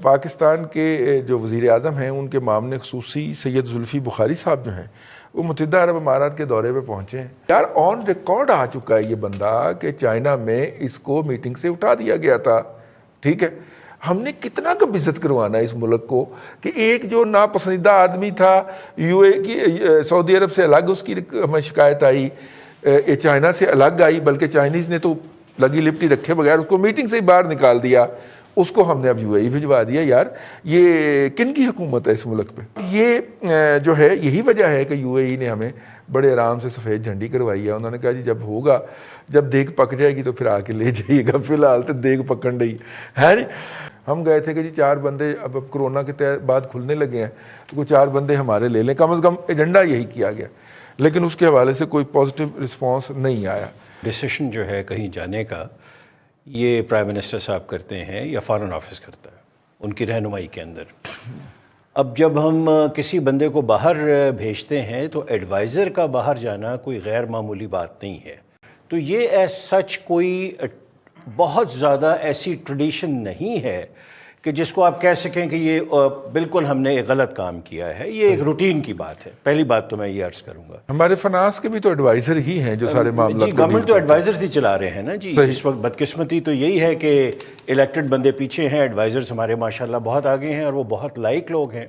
پاکستان کے جو وزیر اعظم ہیں ان کے معاون خصوصی سید زلفی بخاری صاحب جو ہیں وہ متحدہ عرب امارات کے دورے پہ پہنچے ہیں. یار آن ریکارڈ آ چکا ہے یہ بندہ کہ چائنا میں اس کو میٹنگ سے اٹھا دیا گیا تھا. ٹھیک ہے, ہم نے کتنا کب عزت کروانا ہے اس ملک کو کہ ایک جو ناپسندیدہ آدمی تھا یو اے کی, سعودی عرب سے الگ اس کی ہمیں شکایت آئی, چائنا سے الگ آئی, بلکہ چائنیز نے تو لگی لپٹی رکھے بغیر اس کو میٹنگ سے ہی باہر نکال دیا, اس کو ہم نے اب یو اے ای بھجوا دیا. یار یہ کن کی حکومت ہے اس ملک پہ؟ یہ جو ہے یہی وجہ ہے کہ یو اے ای نے ہمیں بڑے آرام سے سفید جھنڈی کروائی ہے. انہوں نے کہا جی جب ہوگا, جب دیگ پک جائے گی تو پھر آ کے لے جائیے گا, فی الحال تو دیگ پکڑ رہی ہے نہیں. ہم گئے تھے کہ جی 4 بندے اب کرونا کے بعد کھلنے لگے ہیں تو کوئی 4 بندے ہمارے لے لیں, کم از کم ایجنڈا یہی کیا گیا, لیکن اس کے حوالے سے کوئی پازیٹیو رسپانس نہیں آیا. ڈیسیشن جو ہے کہیں جانے کا یہ پرائم منسٹر صاحب کرتے ہیں یا فارن آفس کرتا ہے ان کی رہنمائی کے اندر. اب جب ہم کسی بندے کو باہر بھیجتے ہیں تو ایڈوائزر کا باہر جانا کوئی غیر معمولی بات نہیں ہے. تو یہ ایز سچ کوئی بہت زیادہ ایسی ٹریڈیشن نہیں ہے کہ جس کو آپ کہہ سکیں کہ یہ بالکل ہم نے ایک غلط کام کیا ہے. یہ ایک روٹین کی بات ہے. پہلی بات تو میں یہ عرض کروں گا, ہمارے فنانس کے بھی تو ایڈوائزر ہی ہیں جو سارے معاملات جی گورنمنٹ تو ایڈوائزرز ہی چلا رہے ہیں نا جی. اس وقت بدقسمتی تو یہی ہے کہ الیکٹڈ بندے پیچھے ہیں, ایڈوائزرز ہمارے ماشاءاللہ بہت آگے ہیں اور وہ بہت لائق لوگ ہیں.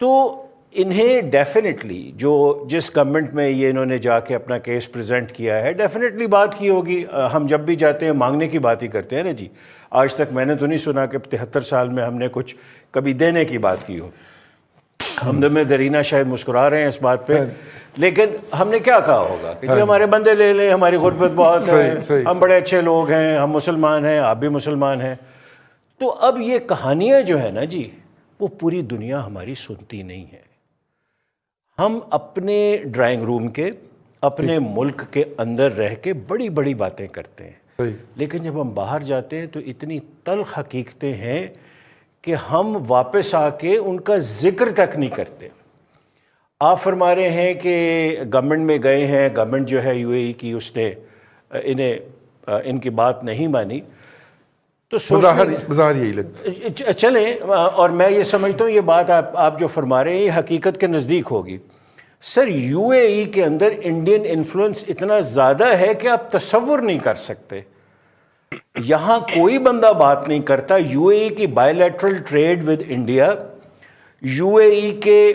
تو انہیں ڈیفینیٹلی جو جس گورنمنٹ میں یہ انہوں نے جا کے اپنا کیس پریزنٹ کیا ہے ڈیفینیٹلی بات کی ہوگی. ہم جب بھی جاتے ہیں مانگنے کی بات ہی کرتے ہیں نا جی. آج تک میں نے تو نہیں سنا کہ 73 سال میں ہم نے کچھ کبھی دینے کی بات کی ہو. ہمدم درینہ شاید مسکرا رہے ہیں اس بات پہ, لیکن ہم نے کیا کہا ہوگا کہ جی ہمارے بندے لے لیں, ہماری غربت بہت ہے, ہم بڑے اچھے لوگ ہیں, ہم مسلمان ہیں, آپ بھی مسلمان ہیں. تو اب یہ کہانیاں جو ہے نا جی وہ پوری دنیا ہماری سنتی نہیں ہے. ہم اپنے ڈرائنگ روم کے اپنے ملک کے اندر رہ کے بڑی بڑی باتیں کرتے ہیں, لیکن جب ہم باہر جاتے ہیں تو اتنی تلخ حقیقتیں ہیں کہ ہم واپس آ کے ان کا ذکر تک نہیں کرتے. آپ فرما رہے ہیں کہ گورنمنٹ میں گئے ہیں, گورنمنٹ جو ہے یو اے ای کی اس نے ان کی بات نہیں مانی, تو بظاہر یہی لگتا چلیں. اور میں یہ سمجھتا ہوں یہ بات آپ جو فرما رہے ہیں یہ حقیقت کے نزدیک ہوگی. سر یو اے ای کے اندر انڈین انفلوئنس اتنا زیادہ ہے کہ آپ تصور نہیں کر سکتے. یہاں کوئی بندہ بات نہیں کرتا. یو اے ای کی bilateral trade with India, U A E کے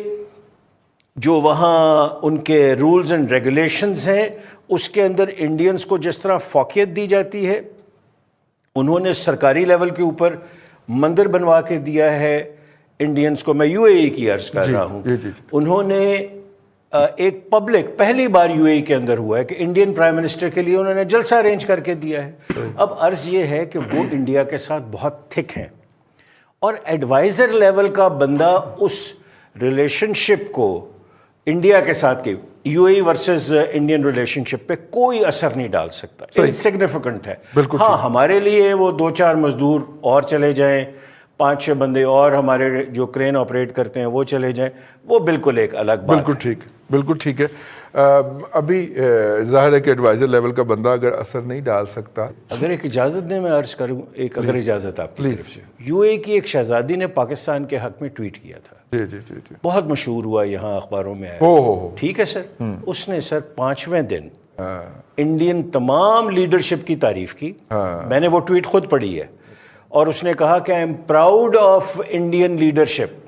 جو وہاں ان کے رولز اینڈ ریگولیشنز ہیں اس کے اندر انڈینز کو جس طرح فوقیت دی جاتی ہے, انہوں نے سرکاری لیول کے اوپر مندر بنوا کے دیا ہے انڈینز کو. میں یو اے ای کی عرض کر رہا ہوں. انہوں نے ایک پبلک پہلی بار یو اے ای کے اندر ہوا ہے کہ انڈین پرائم منسٹر کے لیے انہوں نے جلسہ ارینج کر کے دیا ہے. اب عرض یہ ہے کہ وہ انڈیا کے ساتھ بہت تھک ہیں, اور ایڈوائزر لیول کا بندہ اس ریلیشن شپ کو انڈیا کے ساتھ کی U A E versus Indian relationship پہ کوئی اثر نہیں ڈال سکتا. انسگنیفیکنٹ ہے. ہاں ہمارے لیے وہ 2-4 مزدور اور چلے جائیں, 5-6 بندے اور ہمارے جو کرین آپریٹ کرتے ہیں وہ چلے جائیں, وہ بالکل ایک الگ بات ہے. بالکل ٹھیک ہے. ابھی ظاہر ہے کہ ایڈوائزر لیول کا بندہ اگر اثر نہیں ڈال سکتا. اگر ایک اجازت دیں میں عرض کروں, ایک اگر اجازت آپ کی طرف سے. یو اے کی ایک شہزادی نے پاکستان کے حق میں ٹویٹ کیا تھا, جی بہت مشہور ہوا, یہاں اخباروں میں آیا. ٹھیک ہے سر. اس نے سر 5ویں دن انڈین تمام لیڈرشپ کی تعریف کی. میں نے وہ ٹویٹ خود پڑھی ہے, اور اس نے کہا کہ I am proud of Indian leadership,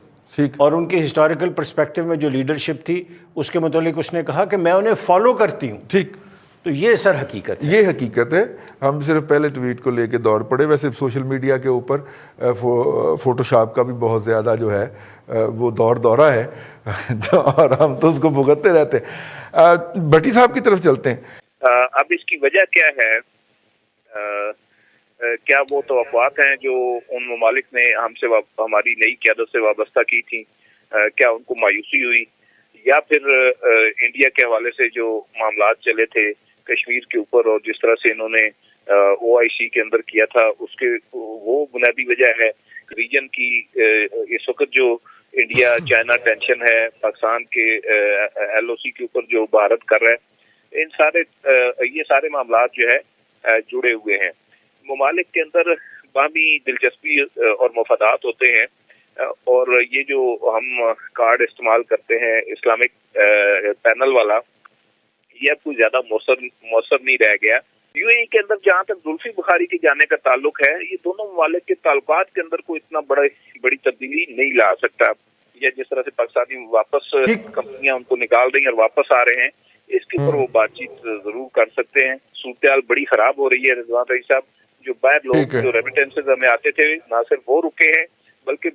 اور ان کے ہسٹوریکل پرسپیکٹو میں جو لیڈرشپ تھی اس کے متعلق اس نے کہا کہ میں انہیں فالو کرتی ہوں. ٹھیک. تو یہ سر حقیقت ہے. یہ حقیقت ہے. ہم صرف پہلے ٹویٹ کو لے کے دور پڑے. ویسے سوشل میڈیا کے اوپر فوٹو شاپ کا بھی بہت زیادہ جو ہے وہ دورہ ہے, اور ہم تو اس کو بھگتتے رہتے ہیں. بھٹی صاحب کی طرف چلتے ہیں. اب اس کی وجہ کیا ہے؟ کیا وہ توقعات ہیں جو ان ممالک نے ہم سے ہماری نئی قیادت سے وابستہ کی تھیں, کیا ان کو مایوسی ہوئی, یا پھر انڈیا کے حوالے سے جو معاملات چلے تھے کشمیر کے اوپر اور جس طرح سے انہوں نے او آئی سی کے اندر کیا تھا اس کے وہ بنیادی وجہ ہے. ریجن کی اس وقت جو انڈیا چائنا ٹینشن ہے, پاکستان کے ایل او سی کے اوپر جو بھارت کر رہا ہے, یہ سارے معاملات جو ہے جڑے ہوئے ہیں. ممالک کے اندر باہمی دلچسپی اور مفادات ہوتے ہیں، اور یہ جو ہم کارڈ استعمال کرتے ہیں اسلامک پینل والا، یہ اب کوئی زیادہ مؤثر نہیں رہ گیا۔ یو اے ای کے اندر جہاں تک زلفی بخاری کے جانے کا تعلق ہے، یہ دونوں ممالک کے تعلقات کے اندر کوئی اتنا بڑی تبدیلی نہیں لا سکتا، یا جس طرح سے پاکستانی واپس کمپنیاں ان کو نکال رہی ہیں اور واپس آ رہے ہیں، اس کے اوپر وہ بات چیت ضرور کر سکتے ہیں۔ صورتحال بڑی خراب ہو رہی ہے رضوان رئیس صاحب، جو باہر لوگ جو ریمیٹنسز ہمیں آتے تھے نہ صرف وہ رکے ہیں بلکہ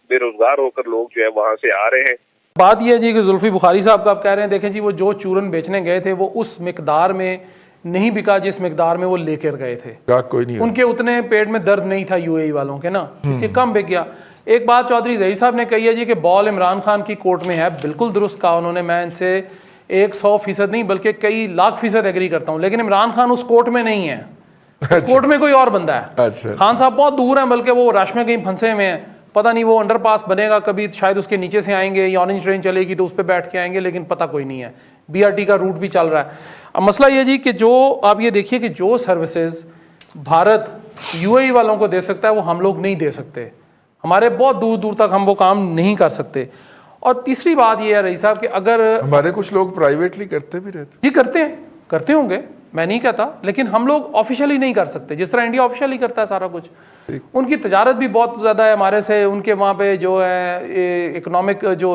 بے روزگار ہو کر لوگ جو ہے وہاں سے آ رہے ہیں۔ بات یہ ہے جی کہ زلفی بخاری صاحب کا آپ کہہ رہے ہیں، دیکھیں جی وہ جو چورن بیچنے گئے تھے وہ اس مقدار میں نہیں بکا جس مقدار میں وہ لے کر گئے تھے، کوئی نہیں، ان کے اتنے پیٹ میں درد نہیں تھا یو اے ای والوں کے نا، اس لیے کم بک گیا۔ ایک بات چودھری ظہیر صاحب نے کہی ہے جی کہ بال عمران خان کی کورٹ میں ہے، بالکل درست کہا انہوں نے، میں ان سے 100% نہیں بلکہ کئی لاکھ فیصد ایگری کرتا ہوں، لیکن عمران خان اس کورٹ میں نہیں ہے، کورٹ میں کوئی اور بندہ ہے۔ خان صاحب بہت دور ہیں، بلکہ وہ رش میں کہیں پھنسے ہوئے ہیں، پتہ نہیں وہ انڈر پاس بنے گا کبھی، شاید اس کے نیچے سے آئیں گے یا اورنج ٹرین چلے گی تو اس پہ بیٹھ کے آئیں گے، لیکن پتہ کوئی نہیں ہے۔ بی آر ٹی کا روٹ بھی چل رہا ہے۔ اب مسئلہ یہ جی کہ جو آپ یہ دیکھیے کہ جو سروسز بھارت یو اے ای والوں کو دے سکتا ہے وہ ہم لوگ نہیں دے سکتے، ہمارے بہت دور دور تک ہم وہ کام نہیں کر سکتے۔ اور تیسری بات یہ ہے رئیس صاحب کہ اگر ہمارے کچھ لوگ پرائیویٹلی کرتے بھی رہتے جی کرتے ہوں گے، میں نہیں کہتا، لیکن ہم لوگ آفیشلی نہیں کر سکتے، جس طرح انڈیا آفیشلی کرتا ہے سارا کچھ۔ ان کی تجارت بھی بہت زیادہ ہے ہمارے سے، ان کے وہاں پہ جو ہے اکنامک جو